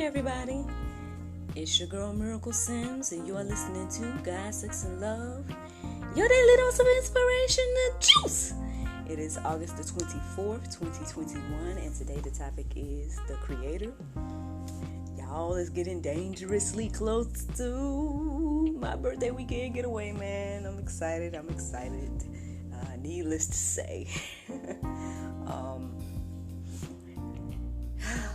Everybody. It's your girl Miracle Sims, and you are listening to God, Sex, and Love, your daily dose of inspiration, the juice. It is August the 24th, 2021, and today the topic is the Creator. Y'all, it's getting dangerously close to my birthday weekend getaway, man. I'm excited. Needless to say.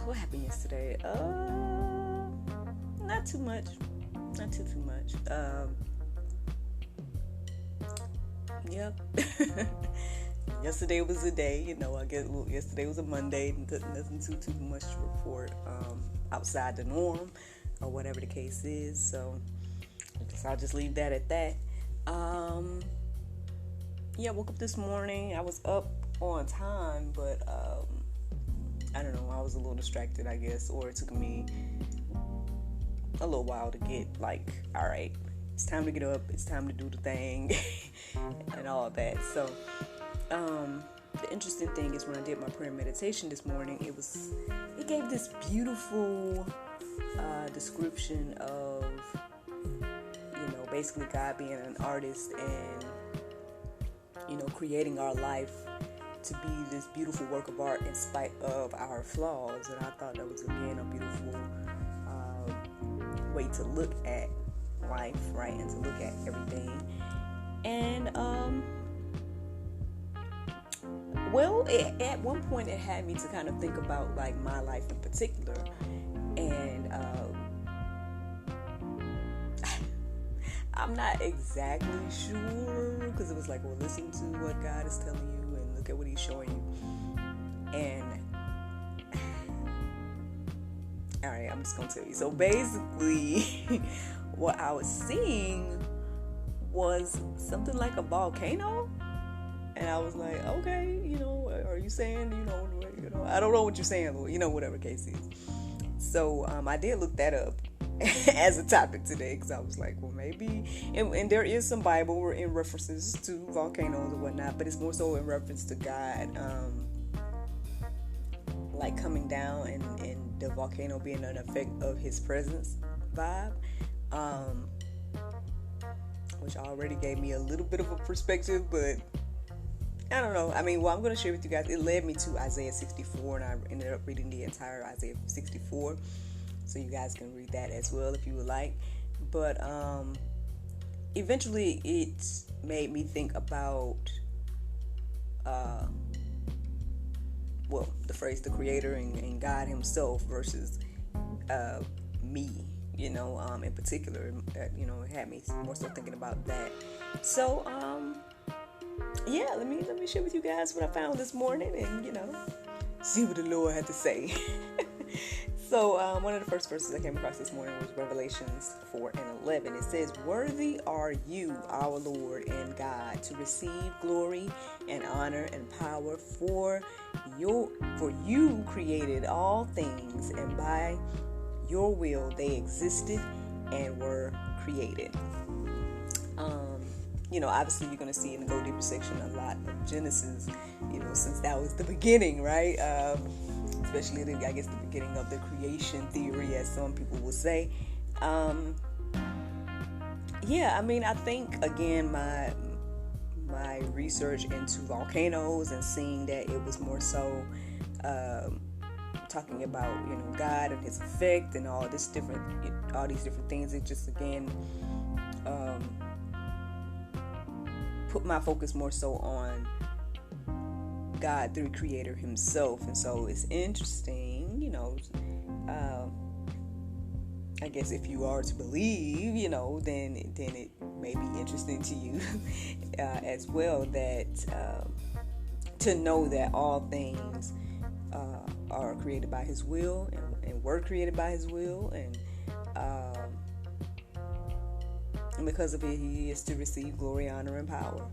What happened yesterday? Not too much. Yep. Yesterday was a day, yesterday was a Monday. Nothing too much to report outside the norm or whatever the case is. So I guess I'll just leave that at that. Woke up this morning. I was up on time, but I don't know, I was a little distracted, I guess, or it took me a little while to get all right, it's time to get up, it's time to do the thing, and all of that. So, the interesting thing is when I did my prayer and meditation this morning, it gave this beautiful description of, basically God being an artist and, creating our life to be this beautiful work of art in spite of our flaws. And I thought that was, again, a beautiful way to look at life, right? And to look at everything. And, at one point it had me to kind of think about, my life in particular. And, I'm not exactly sure, because it was listen to what God is telling you and look at what He's showing you. And all right, I'm just gonna tell you. So basically, what I was seeing was something like a volcano, and I was like, okay, are you saying, I don't know what you're saying, whatever case is. So I did look that up as a topic today, because I was like, well, maybe, and there is some Bible in references to volcanoes and whatnot, but it's more so in reference to God, coming down and the volcano being an effect of His presence vibe, which already gave me a little bit of a perspective, but I don't know. I'm going to share with you guys. It led me to Isaiah 64, and I ended up reading the entire Isaiah 64. So you guys can read that as well if you would like. But eventually it made me think about, the phrase the Creator and God Himself versus me, in particular. It had me more so thinking about that. So, let me share with you guys what I found this morning and, see what the Lord had to say. So, one of the first verses I came across this morning was Revelations 4:11. It says, "Worthy are you, our Lord and God, to receive glory and honor and power, for you created all things, and by your will they existed and were created." Obviously you're going to see in the Go Deeper section a lot of Genesis, since that was the beginning, right? Especially, the beginning of the creation theory, as some people will say. I think, again, my research into volcanoes and seeing that it was more so talking about, God and His effect and all these different things. It just, again, put my focus more so on God, the Creator Himself. And so it's interesting, I guess if you are to believe, then it may be interesting to you as well, that to know that all things are created by His will and were created by His will, and because of it, He is to receive glory, honor, and power.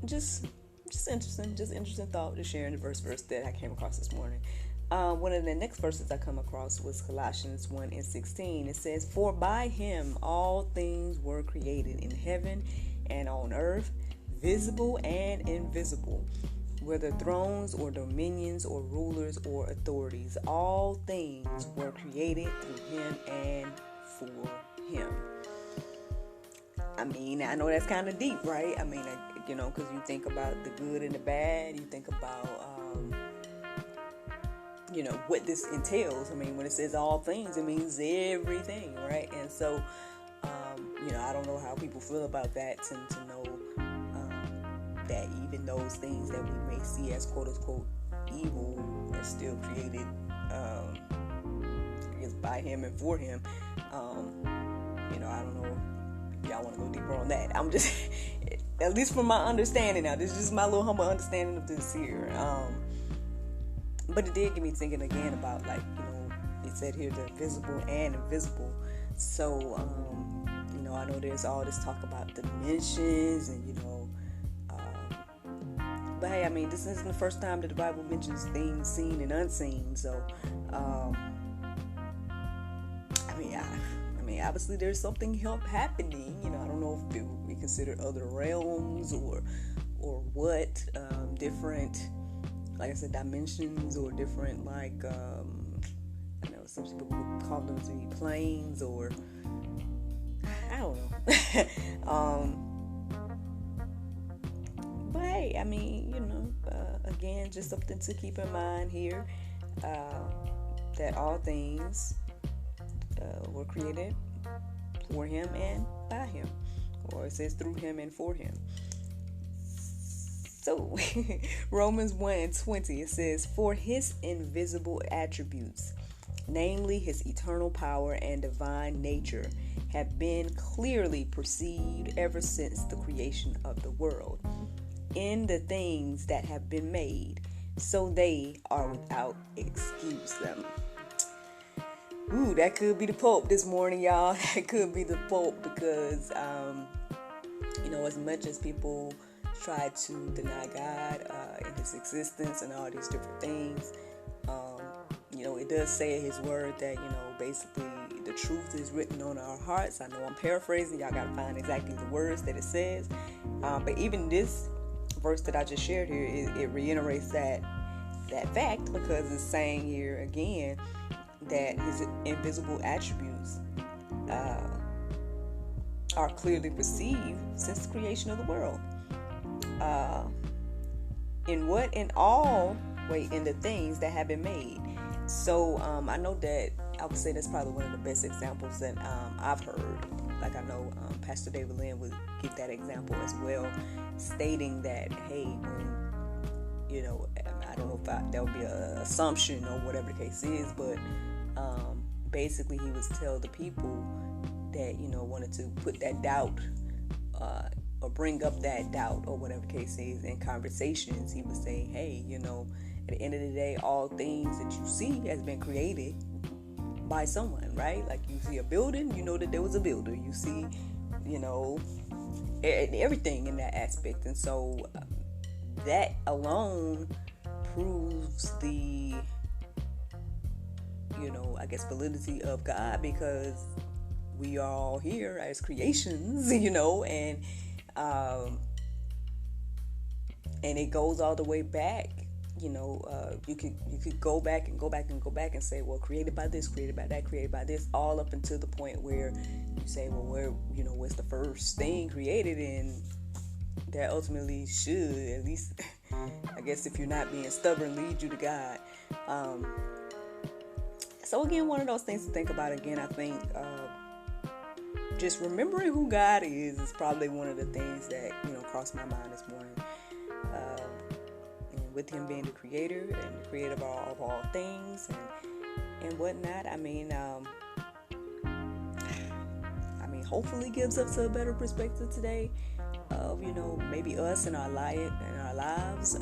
Just interesting thought to share in the verse that I came across this morning. One of the next verses I come across was Colossians 1:16. It says, "For by Him all things were created in heaven and on earth, visible and invisible, whether thrones or dominions or rulers or authorities. All things were created through him and for him. I mean, I know that's kind of deep, right? I mean, because you think about the good and the bad. You think about, what this entails. I mean, when it says all things, it means everything, right? And so, I don't know how people feel about that, to know that even those things that we may see as quote-unquote evil are still created, I guess, by him and for him. I don't know if y'all want to go deeper on that. I'm just, at least from my understanding now, this is just my little humble understanding of this here. But it did get me thinking again about, it said here, the visible and invisible. So, I know there's all this talk about dimensions and, but hey, I mean, this isn't the first time that the Bible mentions things seen and unseen. So, obviously there's something happening. I don't know if it would be considered other realms or what, different, like I said, dimensions, or different, I know some people would call them to be planes, or I don't know. But hey, I mean, again, just something to keep in mind here, that all things were created for him and by him, or it says through him and for him. So, Romans 1:20, it says, for his invisible attributes, namely his eternal power and divine nature, have been clearly perceived ever since the creation of the world, in the things that have been made, so they are without excuse. Ooh, that could be the Pope this morning, y'all. That could be the Pope, because, as much as people try to deny God and his existence and all these different things, it does say in his word that, basically the truth is written on our hearts. I know I'm paraphrasing. Y'all got to find exactly the words that it says. But even this verse that I just shared here, it reiterates that fact, because it's saying here again that his invisible attributes are clearly perceived since the creation of the world. In the things that have been made. So I know that I would say that's probably one of the best examples that I've heard. Like, I know Pastor David Lynn would give that example as well, stating that, hey, when, I don't know if that would be an assumption or whatever the case is, but basically he would tell the people that, wanted to put that doubt or bring up that doubt or whatever the case is in conversations. He would say, hey, at the end of the day, all things that you see has been created by someone, right? Like, you see a building, you know that there was a builder. You see, everything in that aspect. And so that alone proves the, validity of God, because we are all here as creations, and it goes all the way back. You could go back and say, well, created by this, created by that, created by this, all up until the point where you say, well, where's the first thing created? And that ultimately should, at least, I guess, if you're not being stubborn, lead you to God. So again, one of those things to think about. Again, I think just remembering who God is probably one of the things that crossed my mind this morning. And with Him being the Creator and the Creator of all things and whatnot, I mean, hopefully gives us a better perspective today of maybe us and our lives.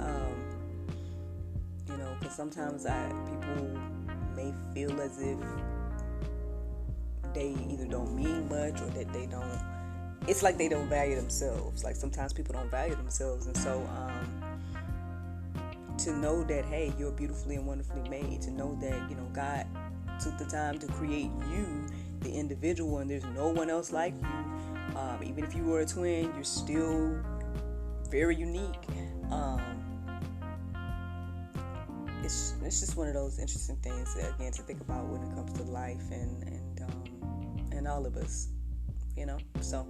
Because sometimes people may feel as if they either don't mean much or that they don't. It's like they don't value themselves. Like, sometimes people don't value themselves, and so to know that, hey, you're beautifully and wonderfully made. To know that God took the time to create you, the individual, and there's no one else like you. Even if you were a twin, you're still very unique. it's just one of those interesting things again to think about when it comes to life and all of us, So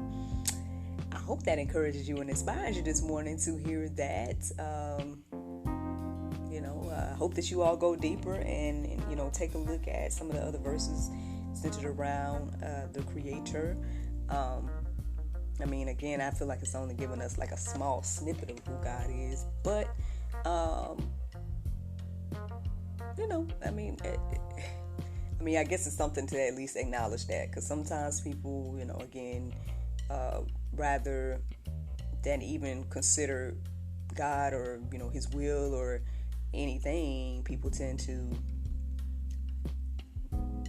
I hope that encourages you and inspires you this morning to hear that. I hope that you all go deeper and take a look at some of the other verses centered around the Creator. Again, I feel like it's only giving us like a small snippet of who God is, but I guess it's something to at least acknowledge that, because sometimes people, rather than even consider God or His will or anything, people tend to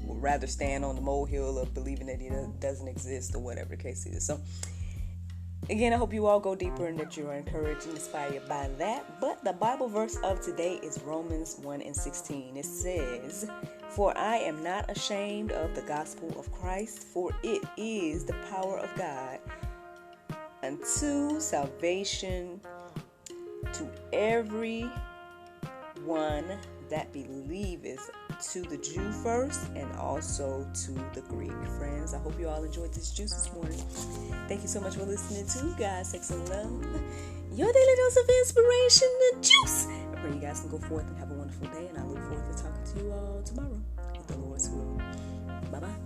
rather stand on the molehill of believing that He doesn't exist or whatever the case is. So again, I hope you all go deeper and that you are encouraged and inspired by that. But the Bible verse of today is Romans 1:16. It says, "For I am not ashamed of the gospel of Christ, for it is the power of God unto salvation to every one that believeth, to the Jew first and also to the Greek." Friends, I hope you all enjoyed this juice this morning. Thank you so much for listening to God, Sex, and Love, your daily dose of inspiration, the juice. I pray you guys can go forth and have a wonderful day, and I look forward to talking to you all tomorrow with the Lord's will. Bye-bye.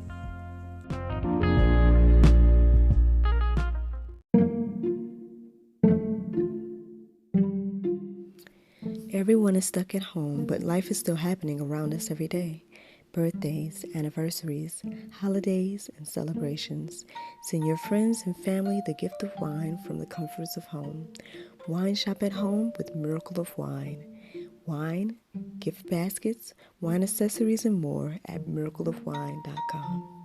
Everyone is stuck at home, but life is still happening around us every day. Birthdays, anniversaries, holidays, and celebrations. Send your friends and family the gift of wine from the comforts of home. Wine shop at home with Miracle of Wine. Wine, gift baskets, wine accessories, and more at miracleofwine.com.